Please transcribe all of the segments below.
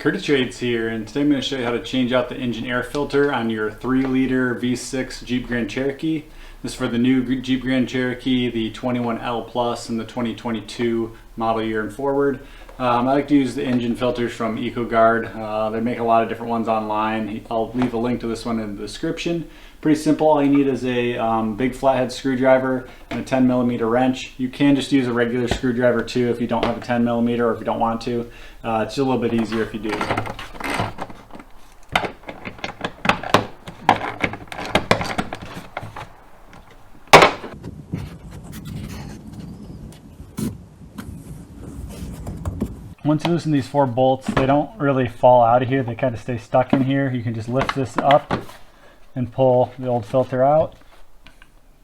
Curtis Trades here, and today I'm going to show you how to change out the engine air filter on your 3-liter V6 Jeep Grand Cherokee. This is for the new Jeep Grand Cherokee, the 21L Plus, and the 2022 model year and forward. I like to use the engine filters from EcoGuard. They make a lot of different ones online. I'll leave a link to this one in the description. Pretty simple. All you need is a big flathead screwdriver and a 10mm wrench. You can just use a regular screwdriver too if you don't have a 10mm or if you don't want to. It's a little bit easier if you do. Once you loosen these 4 bolts, they don't really fall out of here. They kind of stay stuck in here. You can just lift this up and pull the old filter out.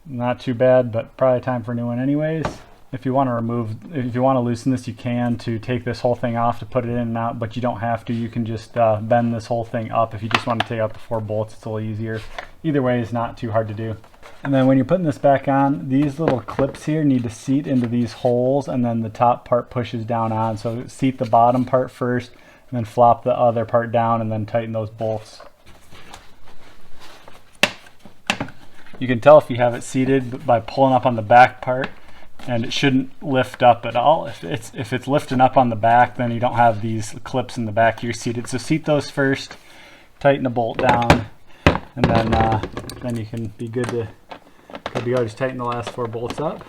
Not too bad, but probably time for a new one anyways. If you want to loosen this, you can, to take this whole thing off to put it in and out, but you don't have to. You can just bend this whole thing up. If you just want to take out the 4 bolts, it's a little easier. Either way is not too hard to do. And then when you're putting this back on, these little clips here need to seat into these holes, and then the top part pushes down on. So seat the bottom part first, and then flop the other part down, and then tighten those bolts. You can tell if you have it seated by pulling up on the back part, and it shouldn't lift up at all. If it's lifting up on the back, then you don't have these clips in the back you're seated. So seat those first, tighten the bolt down, and then you can be good to go. Just tighten the last 4 bolts up.